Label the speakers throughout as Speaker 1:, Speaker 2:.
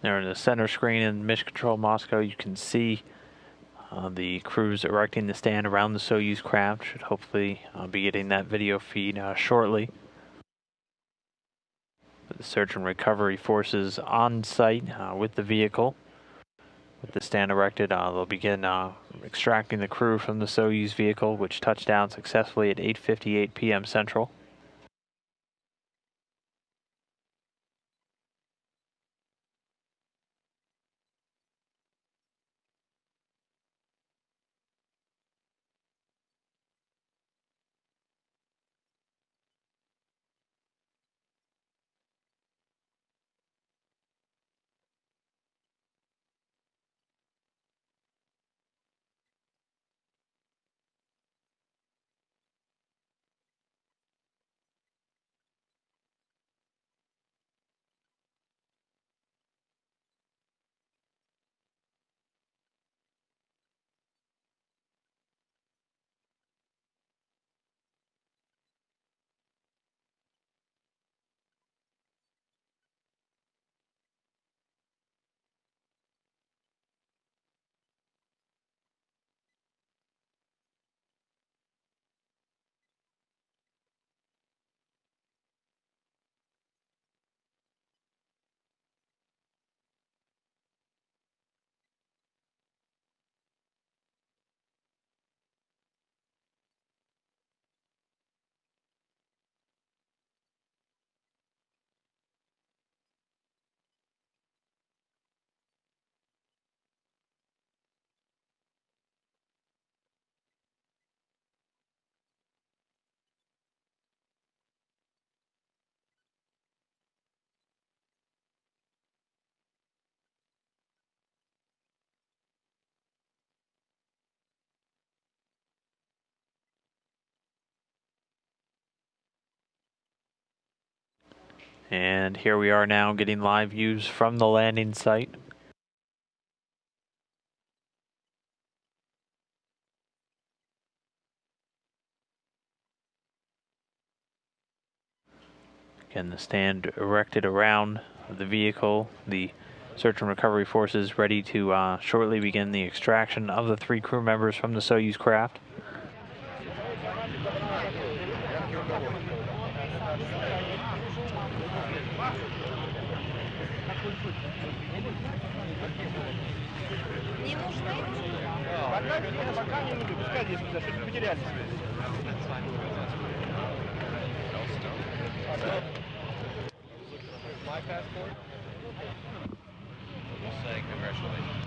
Speaker 1: There in the center screen in Mission Control Moscow, you can see the crews erecting the stand around the Soyuz craft. Should hopefully be getting that video feed shortly. The search and recovery forces on site with the vehicle. With the stand erected, they'll begin extracting the crew from the Soyuz vehicle, which touched down successfully at 8:58 p.m. Central. And here we are now getting live views from the landing site. Again, the stand erected around the vehicle. The search and recovery forces ready to shortly begin the extraction of the 3 crew members from the Soyuz craft.
Speaker 2: My passport? We'll say congratulations.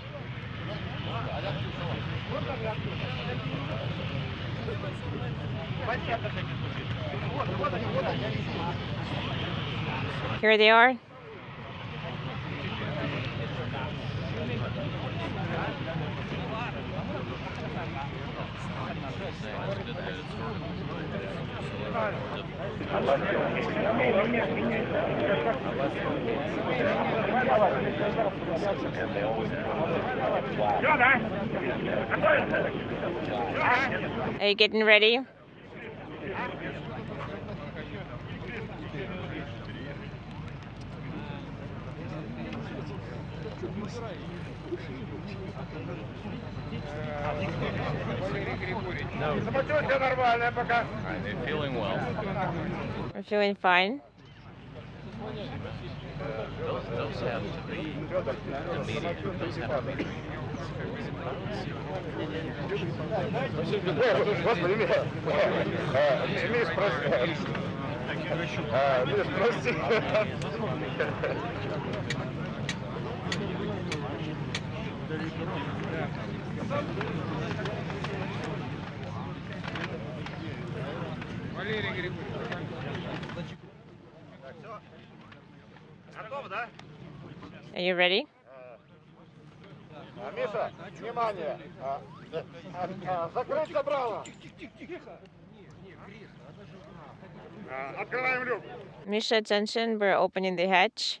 Speaker 3: Here they are. Are you getting ready?
Speaker 2: They're feeling well.
Speaker 3: We're feeling fine.
Speaker 2: Those have to be immediate. Those have to be
Speaker 3: Are you ready?
Speaker 4: Миша, внимание! Закрыть забрало! Открываем люк!
Speaker 3: Misha, attention, we're opening the hatch.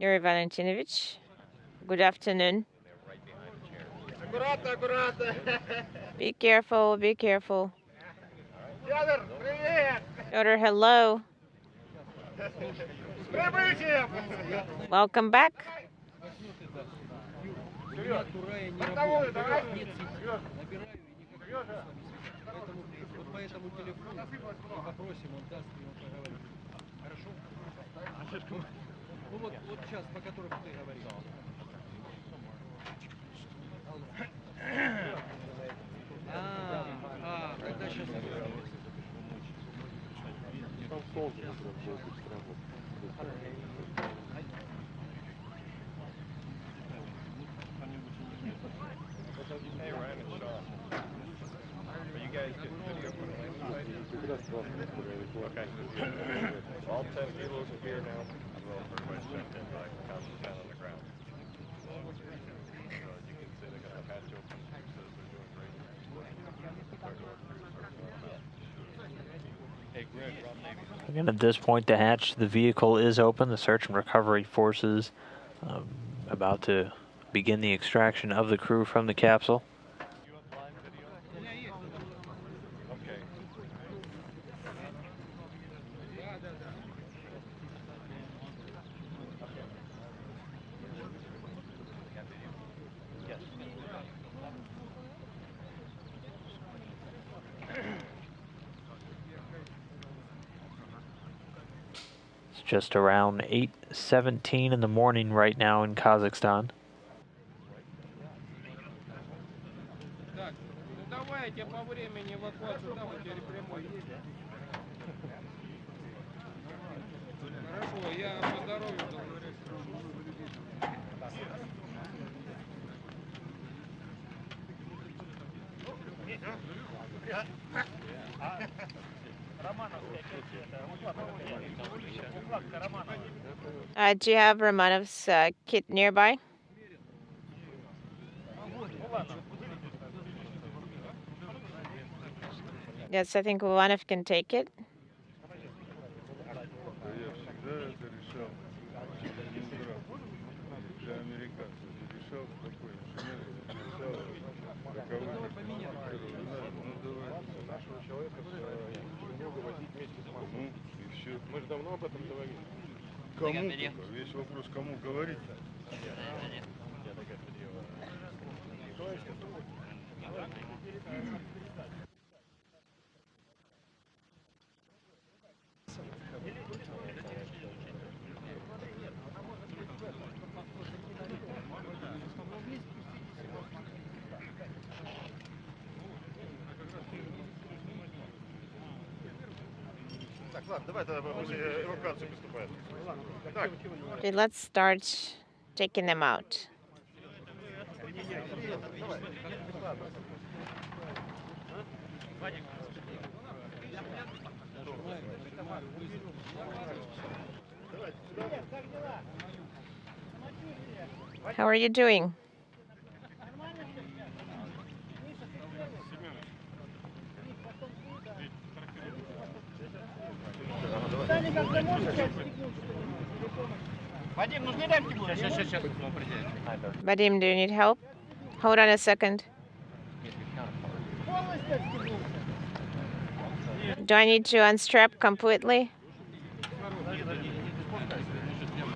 Speaker 3: Yuri Valentinovich, good afternoon. Be careful, be careful. Fyodor, hello. Welcome back.
Speaker 4: Hey Ryan, it's Sean. Are you guys getting video from the Okay. All 10 kilos are here now. Well, everybody's checked in, but I can count the 10 on the ground. So as you can see, they got the hatch open. Says they're doing great. Hey Greg, Rob Navy.
Speaker 1: Again, at this point, the hatch, the vehicle is open. The search and recovery forces about to begin the extraction of the crew from the capsule.
Speaker 4: You have live video? Okay. Yes.
Speaker 1: It's just around 8:17 in the morning right now in Kazakhstan.
Speaker 5: Давайте по времени эвакуацию, там теперь прямой. Хорошо, я по здоровью говорю.
Speaker 3: Do you have Romanov's kit nearby? Yes, I think Ulanov can take it.
Speaker 4: Мы же давно об этом говорили. Кому? Весь вопрос, кому говорить-то? Так, ладно, давай тогда после эвакуации приступаем. Так.
Speaker 3: Okay, let's start taking them out. How are you doing? Vadim, do you need help? Hold on a second. Do I need to unstrap completely?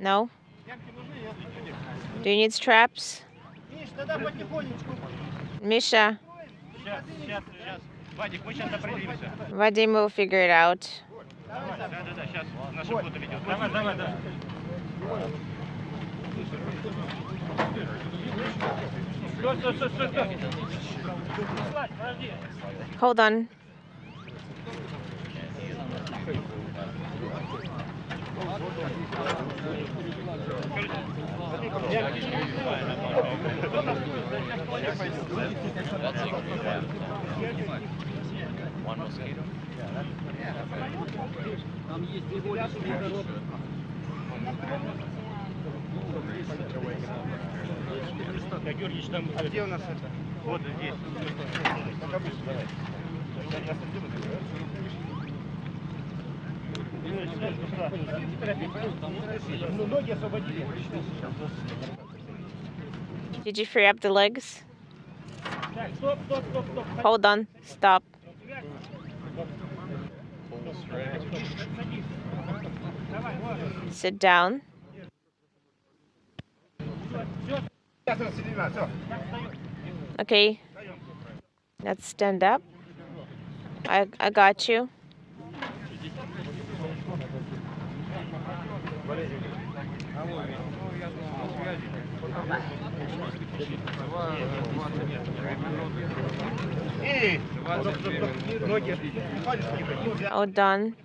Speaker 3: No? Do you need straps? Misha? Vadim will figure it out. Hold on.
Speaker 2: One mosquito.
Speaker 4: Георгиевич, там, а где у нас это? Вот здесь. Как обычно, давай. Я садил,
Speaker 3: Did you free up the legs? Hold on. Stop. Sit down. Okay. Let's stand up. I got you. All done.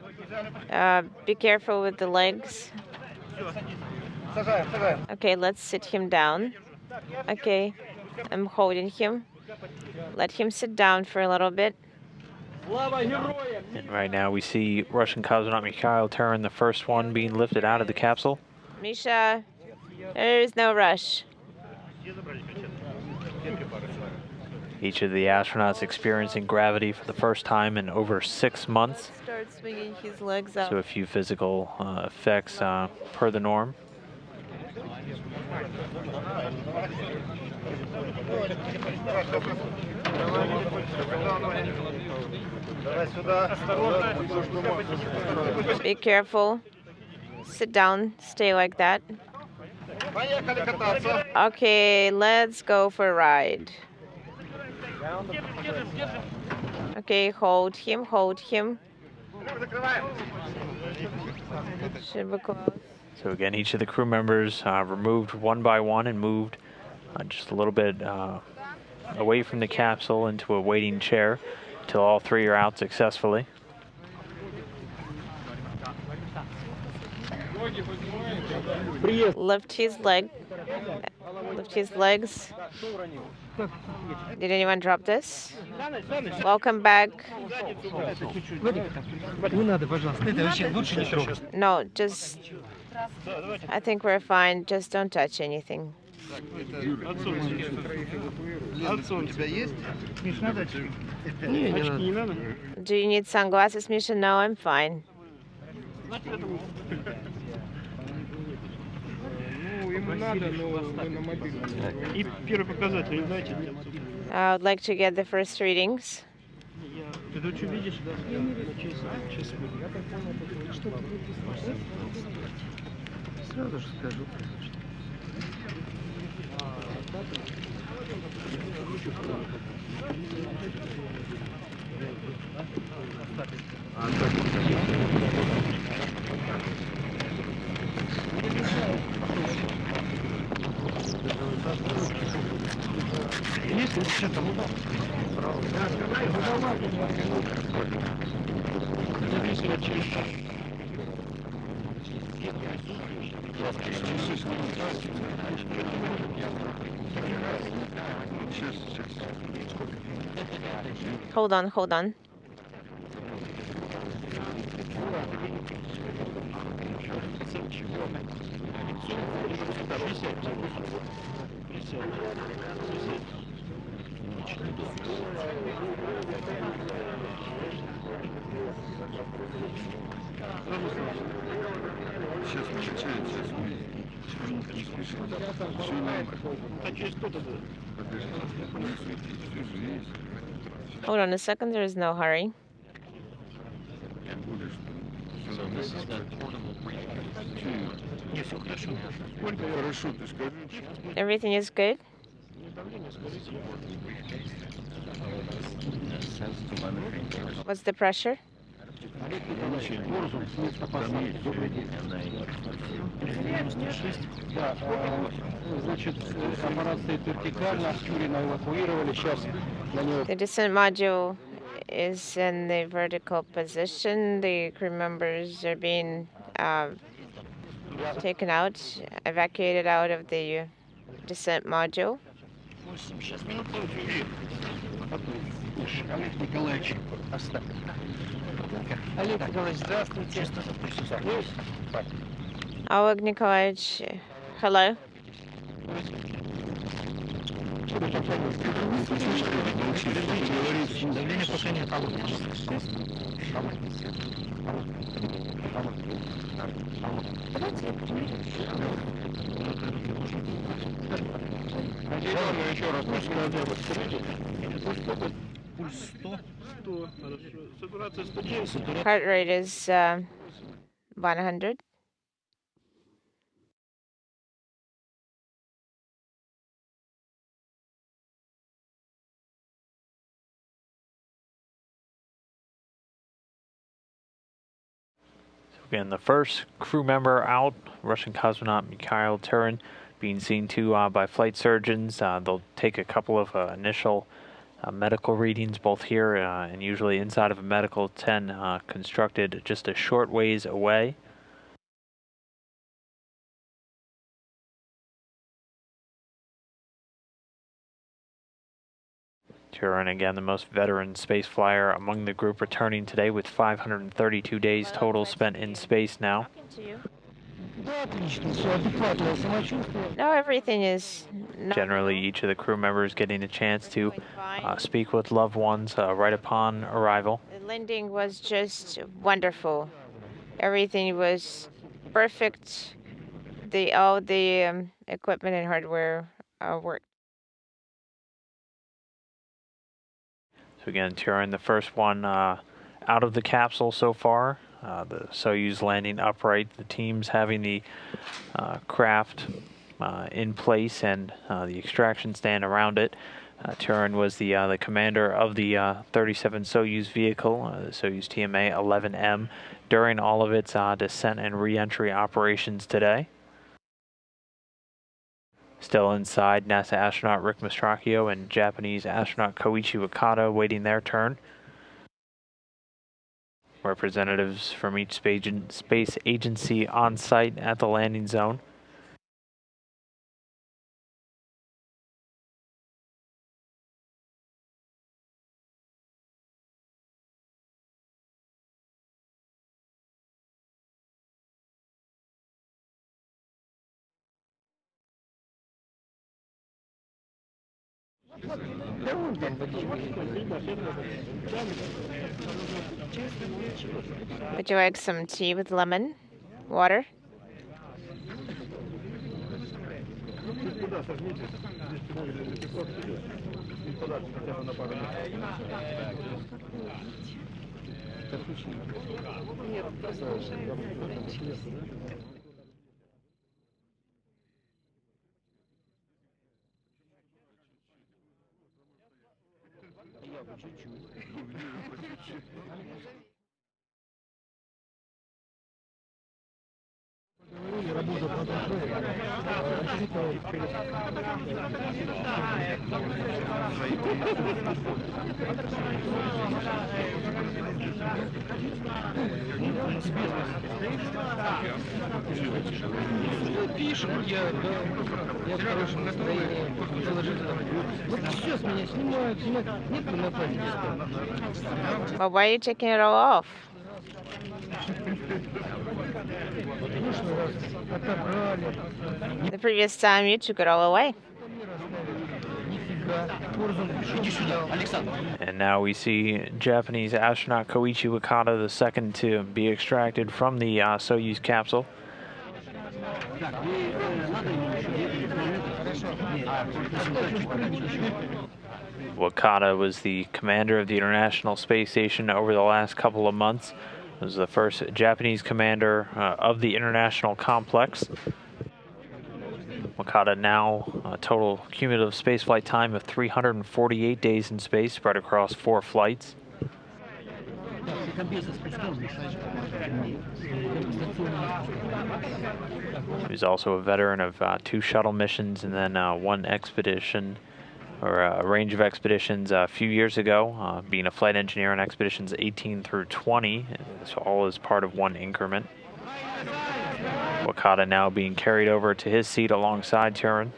Speaker 3: Be careful with the legs. Okay, let's sit him down. Okay, I'm holding him. Let him sit down for a little bit.
Speaker 1: And right now we see Russian cosmonaut Mikhail Taran, the first one, being lifted out of the capsule.
Speaker 3: Misha, there is no rush.
Speaker 1: Each of the astronauts experiencing gravity for the first time in over 6 months.
Speaker 3: Start swinging his legs up.
Speaker 1: So a few physical effects per the norm.
Speaker 3: Be careful. Sit down. Stay like that. Okay, let's go for a ride. Okay, hold him, hold him. Should be close.
Speaker 1: So again, each of the crew members removed one by one and moved just a little bit away from the capsule into a waiting chair until all three are out successfully.
Speaker 3: Lift his leg. Lift his legs. Did anyone drop this? Welcome back. No, just... I think we're fine. Just don't touch anything. Do you need sunglasses, Misha? No, I'm fine. I would like to get the first readings. Hold on, hold on. Hold on a second, there is no hurry.
Speaker 2: So this is the portable briefing.
Speaker 3: Everything is good? What's the pressure? The descent module is in the vertical position. The crew members are being taken out, evacuated out of the descent module. Oleg Nikolaevich, hello.
Speaker 4: Еще раз пульс 100? 100, хорошо. Сатурация 110.
Speaker 3: Heart rate is 100.
Speaker 1: Again, the first crew member out, Russian cosmonaut Mikhail Turin, being seen to by flight surgeons. They'll take a couple of initial medical readings, both here and usually inside of a medical tent constructed just a short ways away. Turin, again, the most veteran space flyer among the group, returning today with 532 days total spent in space now.
Speaker 3: No, everything is
Speaker 1: Generally, each of the crew members getting a chance to speak with loved ones right upon arrival.
Speaker 3: The landing was just wonderful. Everything was perfect. All the equipment and hardware worked.
Speaker 1: So again, Turin, the first one out of the capsule so far. The Soyuz landing upright. The teams having the craft in place and the extraction stand around it. Turin was the commander of the 37 Soyuz vehicle, the Soyuz TMA-11M, during all of its descent and re-entry operations today. Still inside, NASA astronaut Rick Mastracchio and Japanese astronaut Koichi Wakata waiting their turn. Representatives from each space agency on site at the landing zone.
Speaker 3: Would you like some tea with lemon? Water?
Speaker 5: Пишем, я в хорошем настроении, положительном. Вот все с меня снимают, нет на плане.
Speaker 3: Well, why are you taking it all off? The previous time you took it all away.
Speaker 1: And now we see Japanese astronaut Koichi Wakata, the second to be extracted from the Soyuz capsule. Wakata was the commander of the International Space Station over the last couple of months. He was the first Japanese commander of the International Complex. Wakata now a total cumulative spaceflight time of 348 days in space, spread across 4 flights. He's also a veteran of 2 shuttle missions and then 1 expedition, or a range of expeditions a few years ago, being a flight engineer on expeditions 18 through 20, so all as part of 1 increment. Wakata now being carried over to his seat alongside Turin.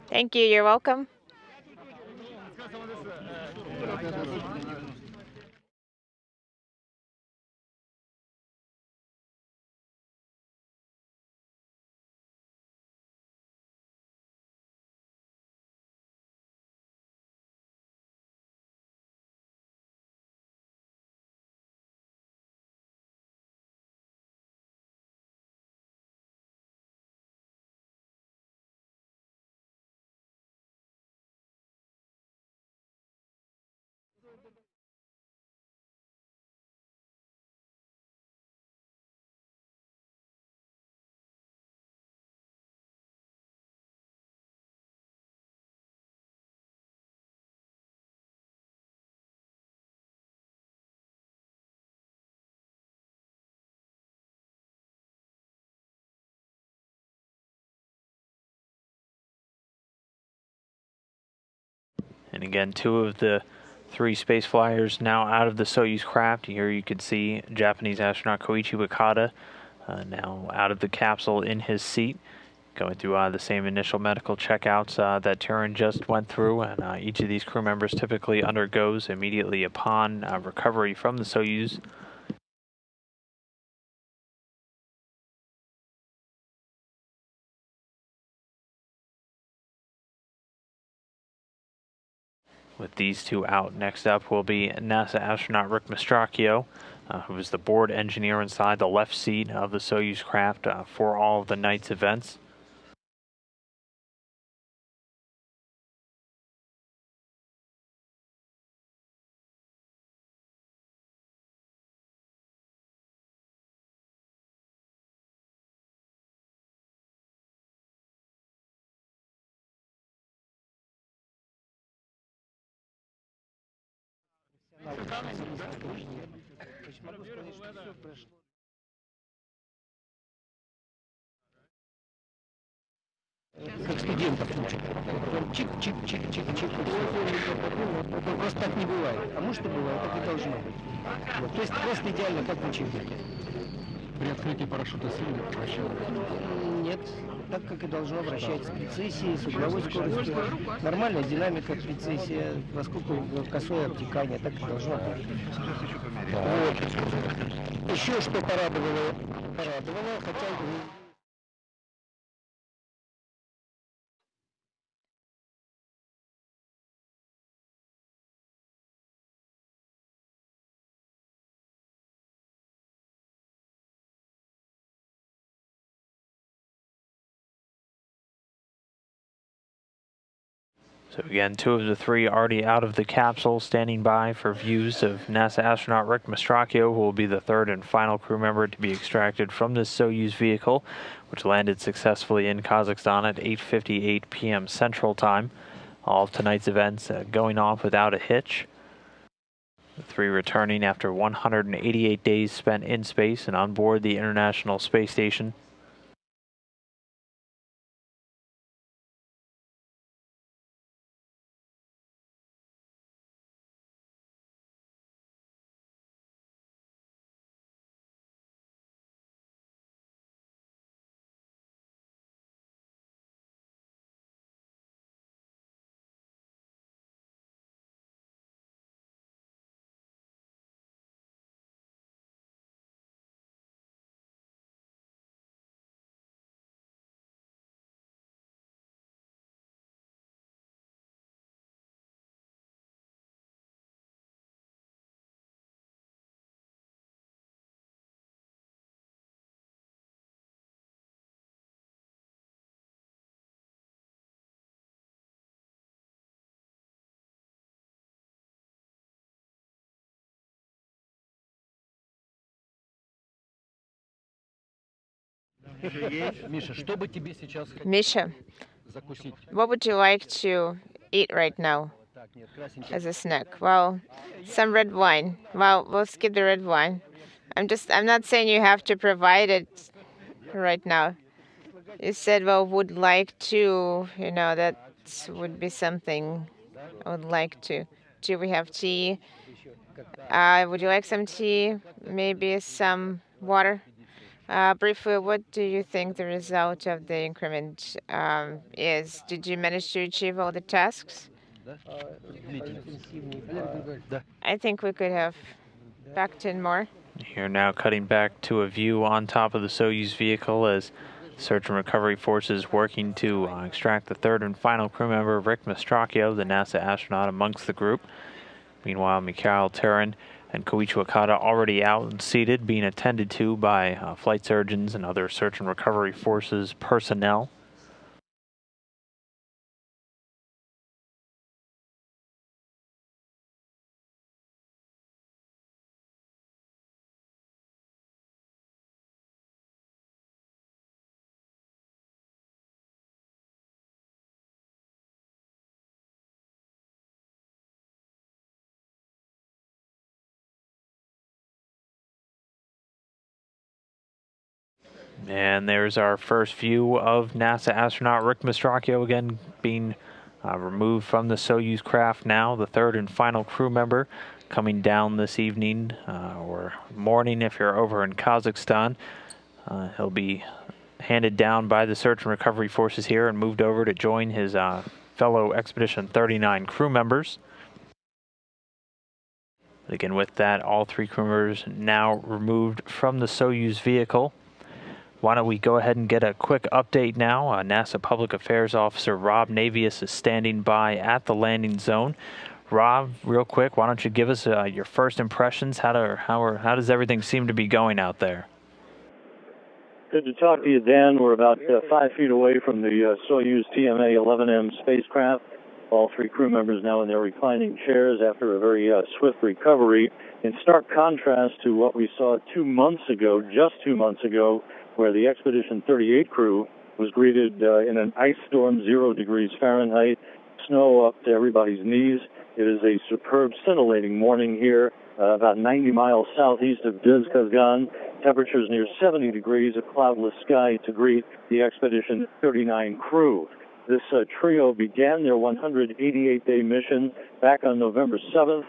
Speaker 3: Thank you. You're welcome.
Speaker 1: And again, 2 of the 3 space flyers now out of the Soyuz craft. Here you can see Japanese astronaut Koichi Wakata now out of the capsule in his seat, going through the same initial medical checkouts that Turin just went through. And each of these crew members typically undergoes immediately upon recovery from the Soyuz. With these 2 out, next up will be NASA astronaut Rick Mastracchio, who is the board engineer inside the left seat of the Soyuz craft for all of the night's events.
Speaker 5: Как студентов учат. Чик-чик-чик-чик-чик. Это просто так не бывает. А может и бывает, так и должно быть. Вот. То есть просто идеально, как в учебнике. При открытии парашюта сильно вращается? Нет. Так, как и должно вращаться. С прецессией, с угловой скоростью. Нормальная динамика прецессия, поскольку косое обтекание, так и должно быть. Вот. Еще что порадовало, хотя...
Speaker 1: So again, 2 of the 3 already out of the capsule, standing by for views of NASA astronaut Rick Mastracchio, who will be the 3rd and final crew member to be extracted from this Soyuz vehicle, which landed successfully in Kazakhstan at 8:58 p.m. Central Time. All of tonight's events going off without a hitch. The 3 returning after 188 days spent in space and on board the International Space Station.
Speaker 3: Misha, what would you like to eat right now as a snack? Well, some red wine. Well, we'll skip the red wine. I'm not saying you have to provide it right now. You said, well, would like to, that would be something I would like to. Do we have tea? Would you like some tea? Maybe some water? Briefly, what do you think the result of the increment is? Did you manage to achieve all the tasks? I think we could have backed in more.
Speaker 1: Here now cutting back to a view on top of the Soyuz vehicle as search and recovery forces working to extract the 3rd and final crew member, Rick Mastracchio, the NASA astronaut amongst the group. Meanwhile, Mikhail Turin and Koichi Wakata already out and seated, being attended to by flight surgeons and other search and recovery forces personnel. And there's our first view of NASA astronaut Rick Mastracchio again being removed from the Soyuz craft now, the third and final crew member coming down this evening or morning if you're over in Kazakhstan. He'll be handed down by the search and recovery forces here and moved over to join his fellow Expedition 39 crew members. Again, with that, all three crew members now removed from the Soyuz vehicle. Why don't we go ahead and get a quick update now? NASA Public Affairs Officer Rob Navius is standing by at the landing zone. Rob, real quick, why don't you give us your first impressions? How does everything seem to be going out there?
Speaker 6: Good to talk to you, Dan. We're about 5 feet away from the Soyuz TMA-11M spacecraft. All three crew members now in their reclining chairs after a very swift recovery. In stark contrast to what we saw 2 months ago, just 2 months ago, where the Expedition 38 crew was greeted in an ice storm, 0 degrees Fahrenheit, snow up to everybody's knees. It is a superb, scintillating morning here, about 90 miles southeast of Dzhezkazgan. Temperatures near 70 degrees, a cloudless sky to greet the Expedition 39 crew. This trio began their 188-day mission back on November 7th,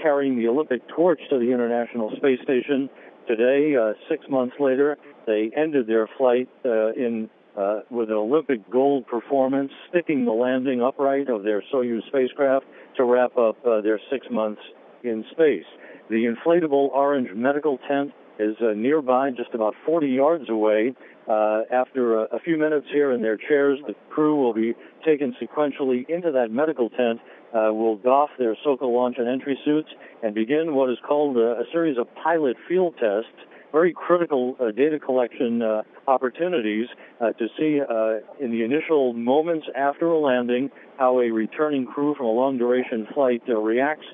Speaker 6: carrying the Olympic torch to the International Space Station. Today, 6 months later, they ended their flight with an Olympic gold performance, sticking the landing upright of their Soyuz spacecraft to wrap up their 6 months in space. The inflatable orange medical tent is nearby, just about 40 yards away. After a few minutes here in their chairs, the crew will be taken sequentially into that medical tent, will doff their Sokol launch and entry suits, and begin what is called a series of pilot field tests, very critical data collection opportunities to see in the initial moments after a landing how a returning crew from a long-duration flight reacts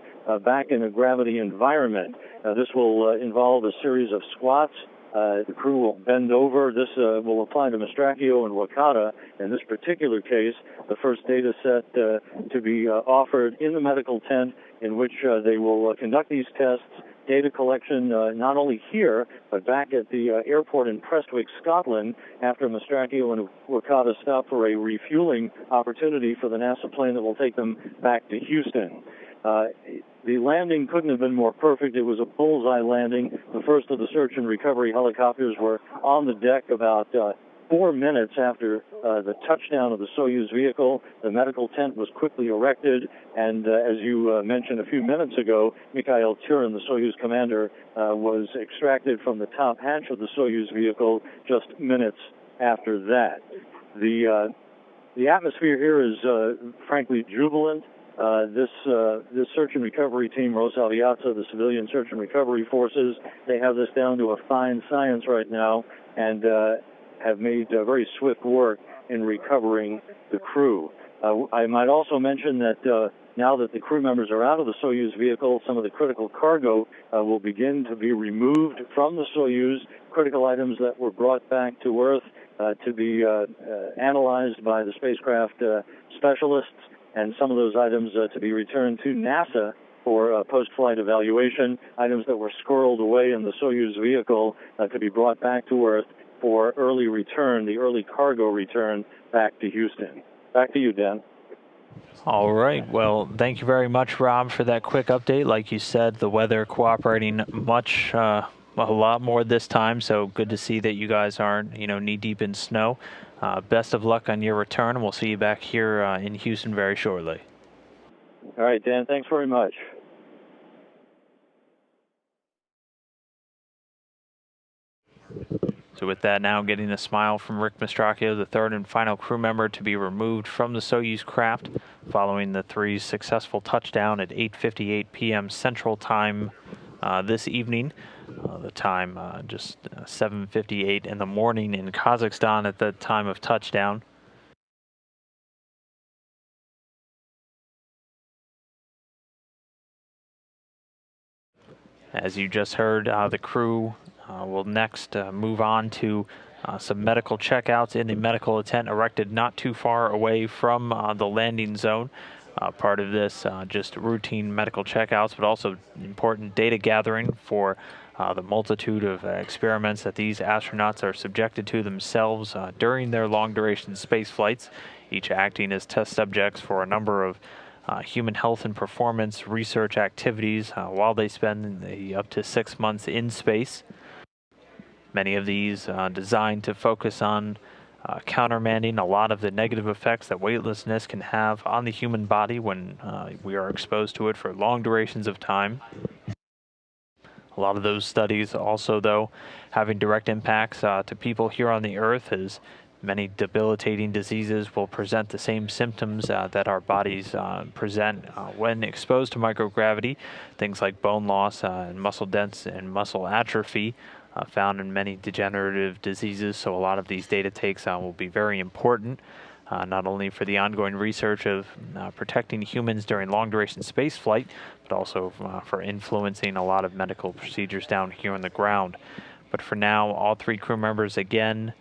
Speaker 6: back in a gravity environment. This will involve a series of squats. The crew will bend over. This will apply to Mastracchio and Wakata. In this particular case, the first data set to be offered in the medical tent, in which they will conduct these tests, data collection not only here, but back at the airport in Prestwick, Scotland, after Mastracchio and Wakata stop for a refueling opportunity for the NASA plane that will take them back to Houston. The landing couldn't have been more perfect. It was a bullseye landing. The first of the search and recovery helicopters were on the deck about 4 minutes after the touchdown of the Soyuz vehicle. The medical tent was quickly erected, and as you mentioned a few minutes ago, Mikhail Tyurin, the Soyuz commander, was extracted from the top hatch of the Soyuz vehicle just minutes after that. The atmosphere here is frankly jubilant. This search and recovery team, Rosaviatsa, the civilian search and recovery forces, they have this down to a fine science right now, and have made very swift work in recovering the crew. I might also mention that now that the crew members are out of the Soyuz vehicle, some of the critical cargo will begin to be removed from the Soyuz, critical items that were brought back to Earth to be analyzed by the spacecraft specialists, and some of those items to be returned to NASA for post-flight evaluation. Items that were squirreled away in the Soyuz vehicle to be brought back to Earth for early return, the early cargo return back to Houston. Back to you, Dan.
Speaker 1: All right. Well, thank you very much, Rob, for that quick update. Like you said, the weather cooperating a lot more this time, so good to see that you guys aren't, knee-deep in snow. Best of luck on your return, and we'll see you back here in Houston very shortly.
Speaker 6: All right, Dan, thanks very much.
Speaker 1: So with that, now getting a smile from Rick Mastracchio, the third and final crew member to be removed from the Soyuz craft following the three's successful touchdown at 8:58 p.m. Central Time this evening. The time just 7:58 in the morning in Kazakhstan at the time of touchdown. As you just heard, the crew will next move on to some medical checkouts in the medical tent erected not too far away from the landing zone. Part of this, just routine medical checkouts, but also important data gathering for the multitude of experiments that these astronauts are subjected to themselves during their long-duration space flights, each acting as test subjects for a number of human health and performance research activities while they spend up to 6 months in space. Many of these designed to focus on countermanding a lot of the negative effects that weightlessness can have on the human body when we are exposed to it for long durations of time. A lot of those studies also, though, having direct impacts to people here on the Earth, as many debilitating diseases will present the same symptoms that our bodies present when exposed to microgravity. Things like bone loss and muscle dense and muscle atrophy found in many degenerative diseases. So a lot of these data takes will be very important, not only for the ongoing research of protecting humans during long-duration space flight, but also for influencing a lot of medical procedures down here on the ground. But for now, all 3 crew members, again,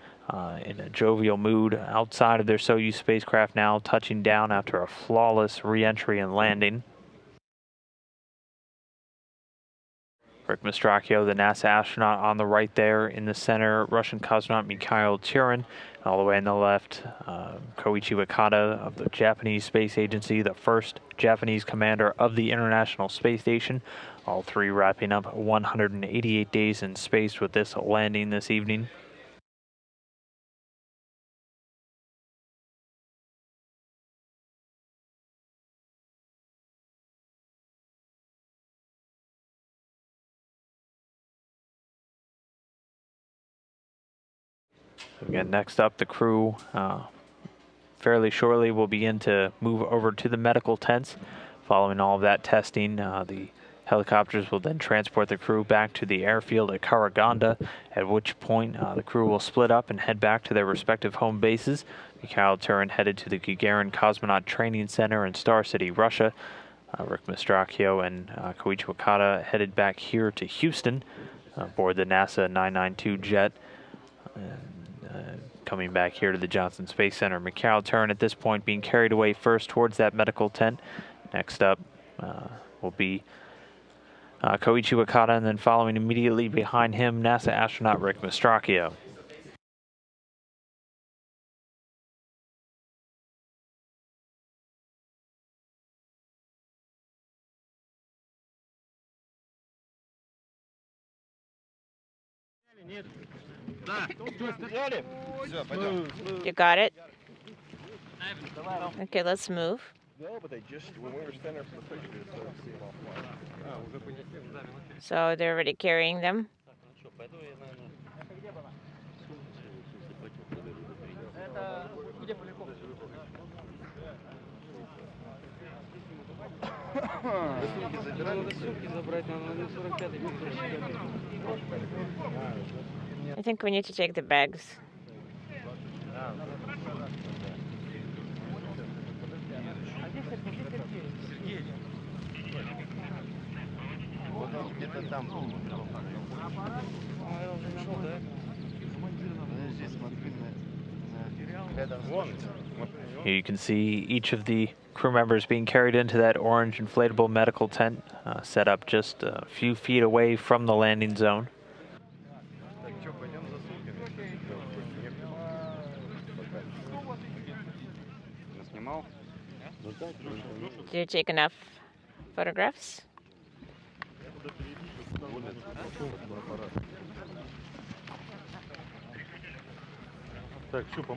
Speaker 1: in a jovial mood outside of their Soyuz spacecraft now, touching down after a flawless re-entry and landing. Rick Mastracchio, the NASA astronaut, on the right there. In the center, Russian cosmonaut Mikhail Tyurin. All the way on the left, Koichi Wakata of the Japanese Space Agency, the first Japanese commander of the International Space Station. All 3 wrapping up 188 days in space with this landing this evening. Again, next up, the crew fairly shortly will begin to move over to the medical tents. Following all of that testing, the helicopters will then transport the crew back to the airfield at Karaganda, at which point the crew will split up and head back to their respective home bases. Mikhail Tyurin headed to the Gagarin Cosmonaut Training Center in Star City, Russia. Rick Mastracchio and Koichi Wakata headed back here to Houston aboard the NASA 992 jet. Coming back here to the Johnson Space Center. Mikhail Tyurin at this point being carried away first towards that medical tent. Next up will be Koichi Wakata, and then following immediately behind him, NASA astronaut Rick Mastracchio.
Speaker 3: You got it? Okay, let's move. So they're already carrying them. I think we need to take the bags.
Speaker 1: Here you can see each of the crew members being carried into that orange inflatable medical tent, set up just a few feet away from the landing zone.
Speaker 3: Did you take enough photographs?